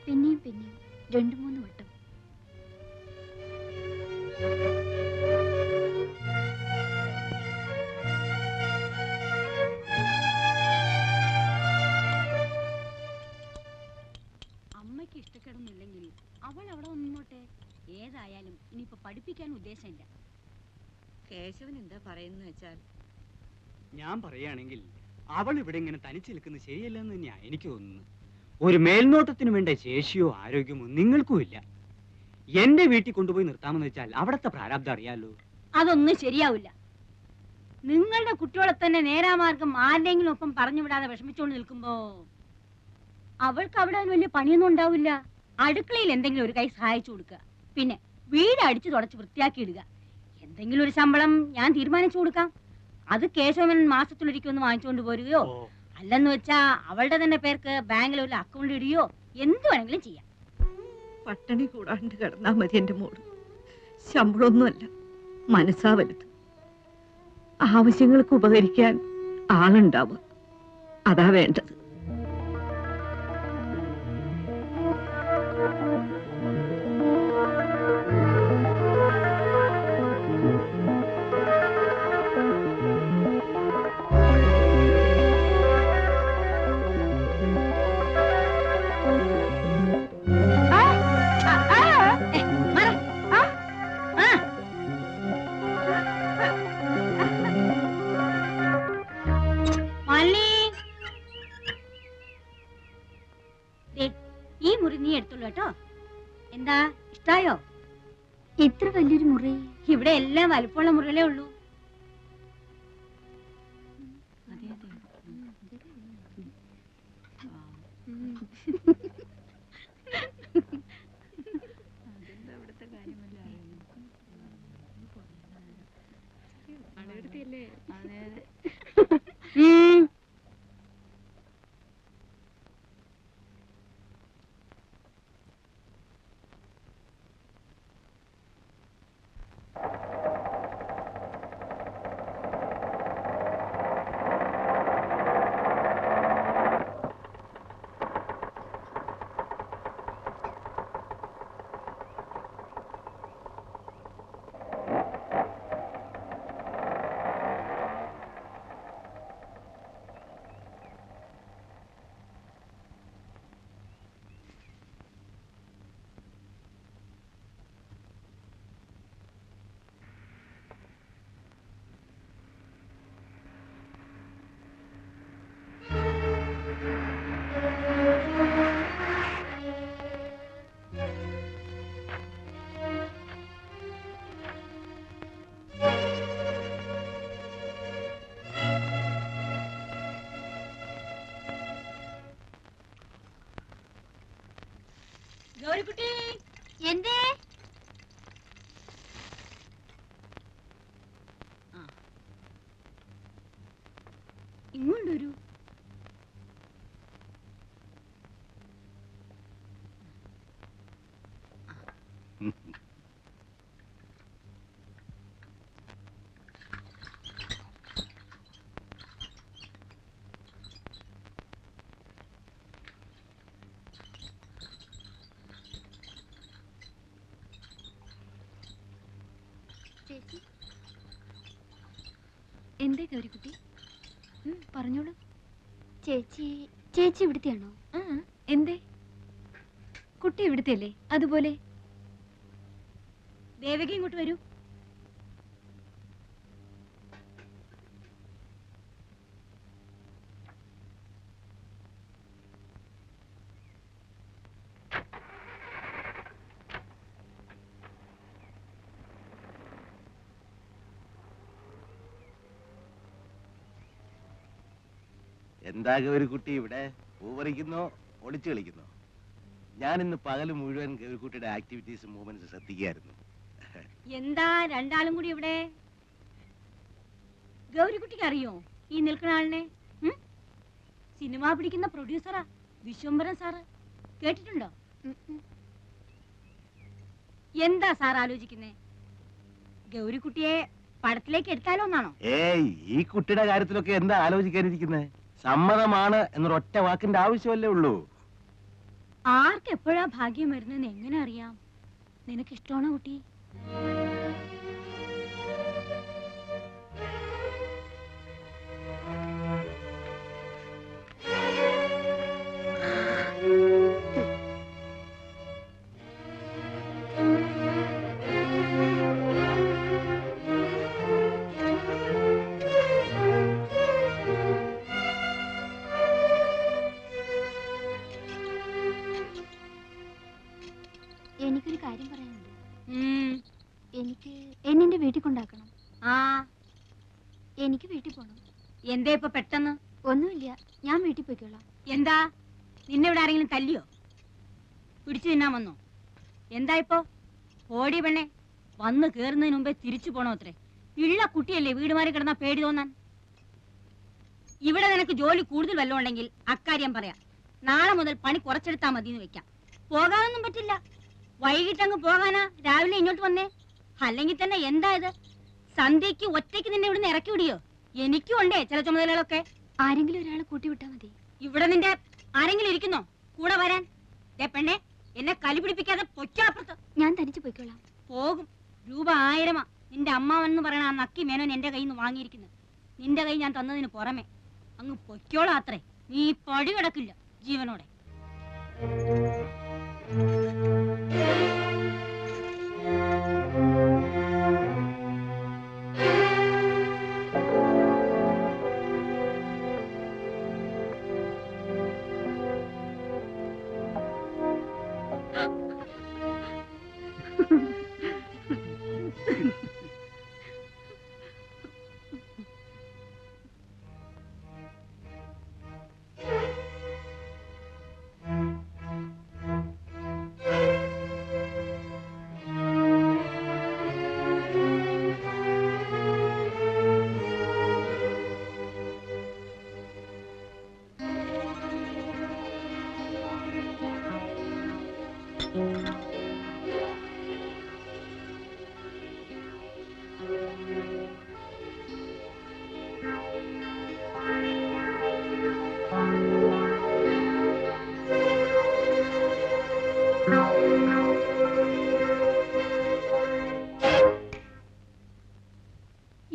പിന്നെയും പിന്നെയും 2-3 വട്ടം. അമ്മയ്ക്ക് ഇഷ്ടക്കേടൊന്നുമില്ലെങ്കിൽ അവൾ അവിടെ നിന്നോട്ടെ. ഏതായാലും ഇനിയിപ്പോ പഠിപ്പിക്കാൻ ഉദ്ദേശമില്ല. കേശവൻ എന്താ പറയുന്ന വെച്ചാൽ, ഞാൻ പറയുകയാണെങ്കിൽ അവൾ ഇവിടെ ഇങ്ങനെ തനിച്ചു നിൽക്കുന്നത് ശരിയല്ലെന്ന് തന്നെയാ എനിക്ക് തോന്നുന്നു. ഒരു മേൽനോട്ടത്തിന് വേണ്ട ശേഷിയോ ആരോഗ്യമോ നിങ്ങൾക്കും ഇല്ല. എന്റെ വീട്ടിൽ കൊണ്ടുപോയി നിർത്താമെന്ന് വെച്ചാൽ അവിടത്തെ പ്രാരാബ്ദം അറിയാലോ. അതൊന്നും ശരിയാവില്ല. നിങ്ങളുടെ കുട്ടികളെ തന്നെ നേരാമാർഗം ആരുടെങ്കിലും ഒപ്പം പറഞ്ഞു വിടാതെ വിഷമിച്ചുകൊണ്ട് നിൽക്കുമ്പോ അവൾക്ക് അവിടെ വലിയ പണിയൊന്നും ഉണ്ടാവില്ല. അടുക്കളയിൽ എന്തെങ്കിലും ഒരു കൈ സഹായിച്ചു കൊടുക്കുക, പിന്നെ വീട് അടിച്ചു തുടച്ച് വൃത്തിയാക്കി ഇടുക. എന്തെങ്കിലും ഒരു ശമ്പളം ഞാൻ തീരുമാനിച്ചു കൊടുക്കാം. അത് കേശവൻ മാസത്തിലൊരിക്കൊന്ന് വാങ്ങിച്ചുകൊണ്ട് പോരുകയോ, അല്ലെന്ന് വെച്ചാ അവളുടെ തന്നെ പേർക്ക് ബാങ്കിൽ ഒരു അക്കൗണ്ട് ഇടുകയോ എന്ത് വേണമെങ്കിലും ചെയ്യാം. പട്ടിണി കൂടാണ്ട് കിടന്നാ മതി എന്റെ മോള്. ശമ്പളമൊന്നുമല്ല, മനസ്സാ വലുത്. ആവശ്യങ്ങൾക്ക് ഉപകരിക്കാൻ ആളുണ്ടാവുക, അതാ വേണ്ടത്. ഈ മുറി നീ എടുത്തോളൂ കേട്ടോ. എന്താ ഇഷ്ടായോ? ഇത്ര വലിയൊരു മുറി ഇവിടെ എല്ലാം വലുപ്പമുള്ള മുറികളേ ഉള്ളൂ. ഗൗരിക്കുട്ടി, എന്തേ? ഇങ്ങോട്ടൊരു എന്തേ ഗൗരിക്കുട്ടി? പറഞ്ഞോളൂ. ചേച്ചി ചേച്ചി ഇവിടുത്തെയാണോ? എന്തേ? കുട്ടി ഇവിടുത്തെ അല്ലേ? അതുപോലെ ദേവകി ഇങ്ങോട്ട് വരൂ. എന്താ ഗൗരിക്കുട്ടി ഇവിടെ പൂവറിക്കുന്നോ ഒളിച്ചു കളിക്കുന്നോ? ഞാൻ ഇന്ന് പകല് മുഴുവൻ ഗൗരിക്കുട്ടിയുടെ ആക്ടിവിറ്റീസ് മൂവ്മെന്റ്സ് ശ്രദ്ധിക്കുകയായിരുന്നു. എന്താ രണ്ടാളും കൂടി ഇവിടെ? ഗൗരിക്കുട്ടിക്ക് അറിയോ ഈ നിൽക്കുന്ന ആളിനെ? സിനിമ പിടിക്കുന്ന പ്രൊഡ്യൂസറാ, വിശ്വംഭരൻ സാറ്. കേട്ടിട്ടുണ്ടോ? എന്താ സാർ ആലോചിക്കുന്നേ? ഗൗരിക്കുട്ടിയെ പടത്തിലേക്ക് എടുത്താലോ എന്നാണോ? ഏയ്, ഈ കുട്ടിയുടെ കാര്യത്തിലൊക്കെ എന്താ ആലോചിക്കാനിരിക്കുന്നത്? സമ്മതമാണ് എന്നൊരൊറ്റ വാക്കിന്റെ ആവശ്യമല്ലേ ഉള്ളൂ. ആർക്ക് എപ്പോഴാ ഭാഗ്യം വരുന്നതെന്ന് എങ്ങനെ അറിയാം? നിനക്ക് ഇഷ്ടമാണോ കുട്ടി? എനിക്കൊരു കാര്യം പറയാനുണ്ട്. ഉം. എനിക്ക് എന്നെ വീട്ടിൽ കൊണ്ടാക്കണം. ആ, എനിക്ക് വീട്ടിൽ പോണം. എന്തേ ഇപ്പൊ പെട്ടെന്ന്? ഒന്നുമില്ല, ഞാൻ വീട്ടിൽ പോയിക്കോളാം. എന്താ, നിന്നെ ഇവിടെ ആരെങ്കിലും തല്ലിയോ? പിടിച്ചു തിന്നാൻ വന്നോ? എന്താ ഇപ്പൊ? ഓടി പെണ്ണെ, വന്ന് കേറുന്നതിന് മുമ്പേ തിരിച്ചു പോണോ അത്രേ? ഇള്ള കുട്ടിയല്ലേ വീട് മാറി കിടന്നാ പേടി തോന്നാൻ. ഇവിടെ നിനക്ക് ജോലി കൂടുതൽ വല്ലതും ഉണ്ടെങ്കിൽ അക്കാര്യം പറയാം. നാളെ മുതൽ പണി കുറച്ചെടുത്താ മതി എന്ന് വെക്കാം. പോകാനൊന്നും പറ്റില്ല. വൈകിട്ടങ്ങ് പോകാനാ രാവിലെ ഇങ്ങോട്ട് വന്നേ? അല്ലെങ്കിൽ തന്നെ എന്താ ഇത്? സന്ധ്യക്ക് ഒറ്റയ്ക്ക് നിന്നെ ഇവിടുന്ന് ഇറക്കി വിടിയോ? എനിക്കും ഉണ്ടേ ചില ചുമതലകളൊക്കെ. ആരെങ്കിലും ഒരാളെ കൂട്ടി വിട്ടാ മതി. ഇവിടെ നിന്റെ ആരെങ്കിലും ഇരിക്കുന്നോ കൂടെ വരാൻ? പെണ്ണെ, എന്നെ കലി പിടിപ്പിക്കാതെ പൊച്ചാപ്പുറത്ത്. ഞാൻ തനിച്ച് പോയിക്കോളാം. പോകും. രൂപ 1000 നിന്റെ അമ്മാവെന്ന് പറയണ ആ നക്കി മേനോൻ എന്റെ കയ്യിൽ നിന്ന് വാങ്ങിയിരിക്കുന്നത്. നിന്റെ കൈ ഞാൻ തന്നതിന് പുറമെ അങ്ങ് പൊയ്ക്കോളാം അത്രേ. നീ പടി കിടക്കില്ല ജീവനോടെ.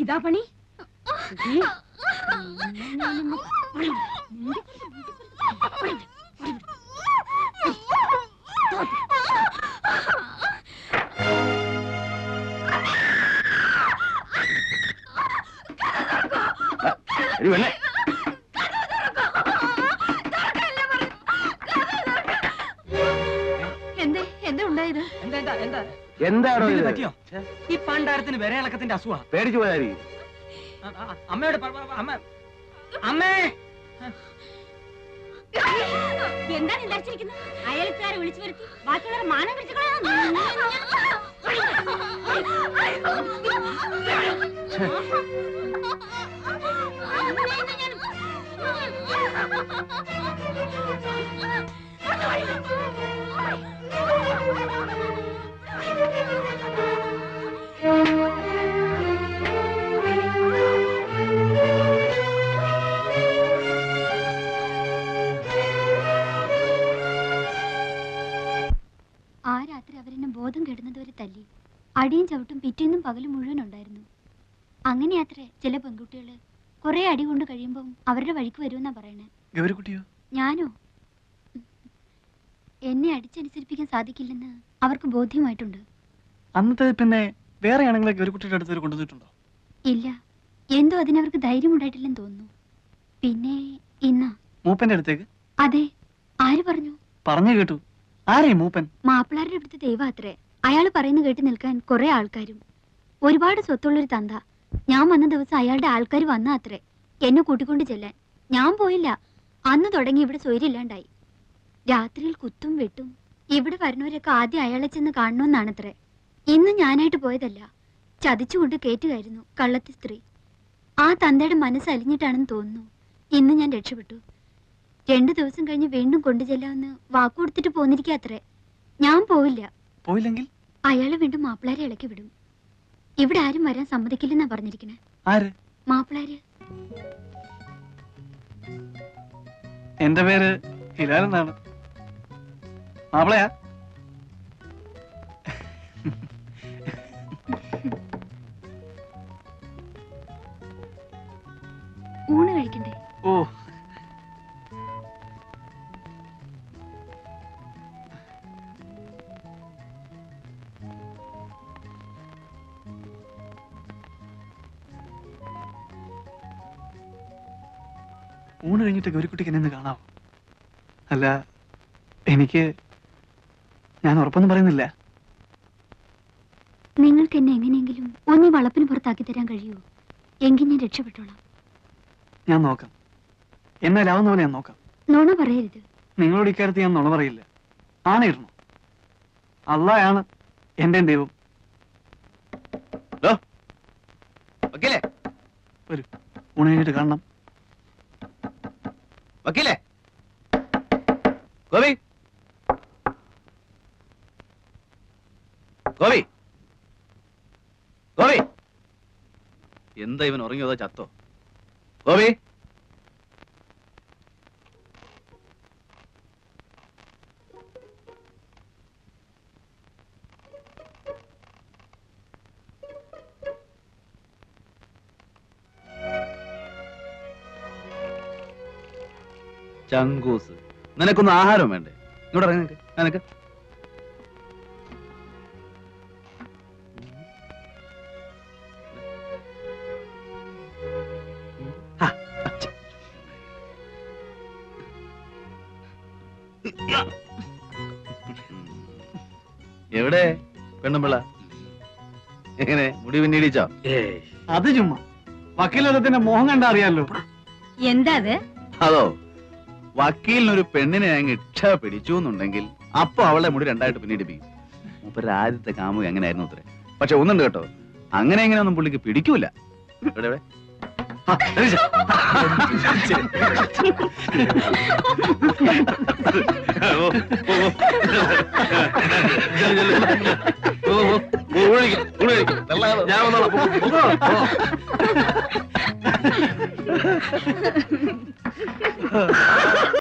ഇതാ പണി. എന്താ ഉണ്ടായത്? എന്താണോ ഇത്? പറ്റിയോ? ഈ പണ്ടാരത്തിന് വിരയിളക്കത്തിന്റെ അസുഖ. പേടിച്ചു പോയായിരിക്കും. അമ്മയോട് അമ്മ അമ്മേ, എന്താണ് ഉണ്ടായിരിക്കുന്നത്? അയൽക്കാരെ വിളിച്ചു വരുത്തി ബാക്കിയുള്ളവർ മാനം പിടിച്ചു ആ രാത്രി അവരെന്നെ ബോധം കെടുന്നതുവരെ തല്ലി. അടിയും ചവിട്ടും പിറ്റേന്നും പകലും മുഴുവൻ ഉണ്ടായിരുന്നു. അങ്ങനെയാത്രേ ചില പെൺകുട്ടികള് കുറെ അടി കൊണ്ട് കഴിയുമ്പം അവരുടെ വഴിക്ക് വരുമെന്നാ പറയണേ. ഗൗരിക്കുട്ടിയോ? ഞാനോ? എന്നെ അടിച്ചനുസരിപ്പിക്കാൻ സാധിക്കില്ലെന്ന് അവർക്ക് ബോധ്യമായിട്ടുണ്ട്. അന്നത്തെ പിന്നെ വേറെ ആണെങ്കിലെ ഗൗരിക്കുട്ടിയുടെ അടുത്ത് കൊണ്ടുവന്നിട്ടുണ്ടോ? ഇല്ല, എന്തോ അതിനവർക്ക് ധൈര്യം ഉണ്ടായിട്ടില്ലെന്ന് തോന്നുന്നു. പിന്നെ ഇന്നാ മൂപ്പന്റെ അടുത്തേക്ക്? അതെ. ആര് പറഞ്ഞു? പറഞ്ഞു കേട്ടു. ആരേ മൂപ്പൻ? മാപ്പിളാരുടെ അടുത്ത് ദൈവം അത്രേ. അയാൾ പറയുന്ന കേട്ട് നിൽക്കാൻ കുറെ ആൾക്കാരും. ഒരുപാട് സ്വത്തുള്ളൊരു തന്ത. ഞാൻ വന്ന ദിവസം അയാളുടെ ആൾക്കാർ വന്ന അത്രേ എന്നെ കൂട്ടിക്കൊണ്ട് ചെല്ലാൻ. ഞാൻ പോയില്ല. അന്ന് തുടങ്ങി ഇവിടെ സ്വൈര്യമില്ലാണ്ടായി. രാത്രിയിൽ കുത്തും വെട്ടും. ഇവിടെ വരുന്നവരൊക്കെ ആദ്യം അയാളെ ചെന്ന് കാണണമെന്നാണത്രേ. ഇന്ന് ഞാനായിട്ട് പോയതല്ല, ചതിച്ചുകൊണ്ട് കേറ്റുകയായിരുന്നു കള്ളത്തി സ്ത്രീ. ആ തന്തയുടെ മനസ്സ് അലിഞ്ഞിട്ടാണെന്ന് തോന്നുന്നു ഇന്ന് ഞാൻ രക്ഷപ്പെട്ടു. 2 ദിവസം കഴിഞ്ഞ് വീണ്ടും കൊണ്ടുചെല്ലാമെന്ന് വാക്കുകൊടുത്തിട്ട് പോന്നിരിക്കാത്രേ. ഞാൻ പോവില്ല. പോയില്ലെങ്കിൽ അയാളെ വീണ്ടും മാപ്പിളാരെ ഇളക്കി വിടും. ഇവിടെ ആരും വരാൻ സമ്മതിക്കില്ലെന്നാ പറഞ്ഞിരിക്കണേ. ആര്? മാപ്പിളാര്. എന്റെ പേര് ഹിലാൽ എന്നാണ്. മാപ്പിളയാ? ഊണ് കഴിക്കണ്ടേ? ഓ, ഊണ് കഴിഞ്ഞിട്ട് ഗൗരിക്കുട്ടിക്ക് എന്നെ ഒന്ന് കാണാവോ? അല്ല, ഞാൻ ഉറപ്പൊന്നും പറയുന്നില്ല. നിങ്ങൾക്ക് എന്നെ എങ്ങനെയെങ്കിലും ഒന്നീ വളപ്പിന് പുറത്താക്കി തരാൻ കഴിയുമോ? എങ്കിൽ ഞാൻ രക്ഷപ്പെട്ടോളാം. ഞാൻ നോക്കാം. എന്നാലാവുന്ന പോലെ ഞാൻ നോക്കാം. നുണ പറയരുത്. നിങ്ങളോട് ഇക്കാര്യത്തിൽ ഞാൻ നുണ പറയില്ല. ആണയിരുന്നു. അള്ളായാണ് എന്റെ ദൈവം. വക്കീലേ, വരൂ, ഊണ് കഴിഞ്ഞിട്ട് കാണണം. വക്കീലേ, ഗോപി, ഗോപി, ഗോപി, എന്താ ഇവൻ ഉറങ്ങിയോ അതോ ചത്തോ? ഗോപി, ചങ്കൂസ്, നിനക്കൊന്നും ആഹാരം വേണ്ടേ? ഇങ്ങോട്ട് ഇറങ്ങി നിനക്ക് നിനക്ക് എവിടെ പെണ്ണുമ്പിള്ള? എങ്ങനെ മുടി പിന്നീടിച്ചോ? അത് ചുമ്മാ വക്കീലത്തിന്റെ മോഹം കണ്ടാ അറിയാലോ. എന്താ അത്? അതോ, വക്കീലിനൊരു പെണ്ണിനെ അങ്ങ് ഇച്ഛ പിടിച്ചു എന്നുണ്ടെങ്കിൽ അപ്പൊ അവളെ മുടി രണ്ടായിട്ട് പിന്നീടിപ്പിക്കും. മൂപ്പരുടെ ആദ്യത്തെ കാമുക അങ്ങനെയായിരുന്നു അത്രേ. പക്ഷെ ഒന്നുണ്ട് കേട്ടോ, അങ്ങനെ എങ്ങനെയൊന്നും പുള്ളിക്ക് പിടിക്കൂല. എവിടെ എവിടെ? ആ, രതീഷ്. ഓ, ഓ, ഓ. ചെല്ല്, ചെല്ല്. ഓ, ഓ, ഓ, ഊണ് കഴിക്ക്, ഊണ് കഴിക്ക്. ഞാൻ വന്നോളാം. പോ, പോ, പോ.